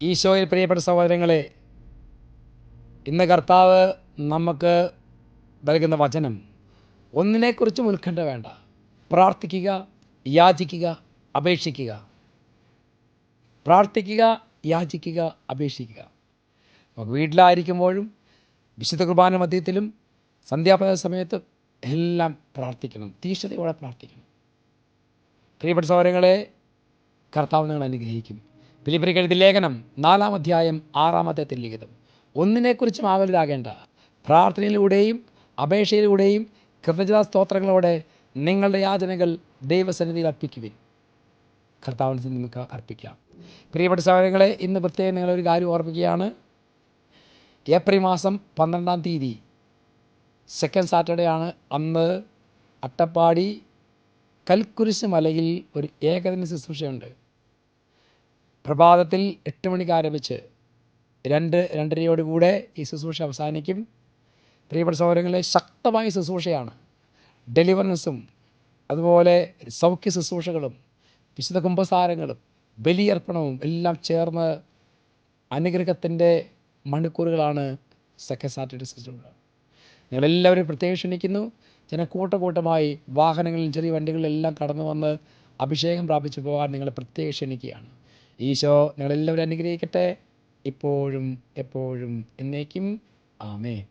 ഈശോയിൽ പ്രിയപ്പെട്ട സഹോദരങ്ങളെ, ഇന്ന് കർത്താവ് നമുക്ക് നൽകുന്ന വചനം, ഒന്നിനെക്കുറിച്ചും ഉത്കണ്ഠ വേണ്ട, പ്രാർത്ഥിക്കുക, യാചിക്കുക, അപേക്ഷിക്കുക. പ്രാർത്ഥിക്കുക, യാചിക്കുക, അപേക്ഷിക്കുക. നമുക്ക് വീട്ടിലായിരിക്കുമ്പോഴും വിശുദ്ധ കുർബാന മധ്യത്തിലും സന്ധ്യാപ്രാർത്ഥന സമയത്തും എല്ലാം പ്രാർത്ഥിക്കണം, തീഷ്ണതയോടെ പ്രാർത്ഥിക്കണം. പ്രിയപ്പെട്ട സഹോദരങ്ങളെ, കർത്താവ് നിങ്ങൾ അനുഗ്രഹിക്കും. ഫിലിപ്പിയർക്ക് എഴുതിയ ലേഖനം 4-ാം അധ്യായം 6-ാമത്തെ തിരുലിഖിതം. ഒന്നിനെക്കുറിച്ചും ആകുലരാകേണ്ട, പ്രാർത്ഥനയിലൂടെയും അപേക്ഷയിലൂടെയും കൃതജ്ഞതാ സ്തോത്രങ്ങളോടെ നിങ്ങളുടെ യാചനകൾ ദൈവസന്നിധിയിൽ അർപ്പിക്കുവിൻ. കർത്താവിന് നമുക്ക് അർപ്പിക്കാം. പ്രിയപ്പെട്ട സഹോദരങ്ങളെ, ഇന്ന് പ്രത്യേകം നിങ്ങളൊരു കാര്യം ഓർമ്മിക്കുകയാണ്. ഏപ്രിൽ മാസം 12-ാം തീയതി സെക്കൻഡ് സാറ്റർഡേ ആണ്. അന്ന് അട്ടപ്പാടി കൽക്കുരിശ് മലയിൽ ഒരു ഏകദിന ശുശ്രൂഷയുണ്ട്. പ്രഭാതത്തിൽ 8 മണിക്ക് ആരംഭിച്ച് 2-2:30 ഈ ശുശ്രൂഷ അവസാനിക്കും. പ്രിയപ്പെട്ട സഹോദരങ്ങളെ, ശക്തമായ ശുശ്രൂഷയാണ്. ഡെലിവറൻസും അതുപോലെ സൗഖ്യ ശുശ്രൂഷകളും വിശുദ്ധ കുമ്പസാരങ്ങളും ബലിയർപ്പണവും എല്ലാം ചേർന്ന് അനുഗ്രഹത്തിൻ്റെ മണിക്കൂറുകളാണ് സെക്കൻഡ് സാറ്റർഡേ ശുശ്രൂഷ. നിങ്ങളെല്ലാവരും പ്രത്യേകം ക്ഷണിക്കുന്നു. കൂട്ടമായി വാഹനങ്ങളിലും ചെറിയ വണ്ടികളിലെല്ലാം കടന്നു വന്ന് അഭിഷേകം പ്രാപിച്ചു പോകാൻ നിങ്ങളെ പ്രത്യേകം ക്ഷണിക്കുകയാണ്. ഈശോ നിങ്ങളെല്ലാവരും അനുഗ്രഹിക്കട്ടെ, ഇപ്പോഴും എപ്പോഴും എന്നേക്കും. ആമേൻ.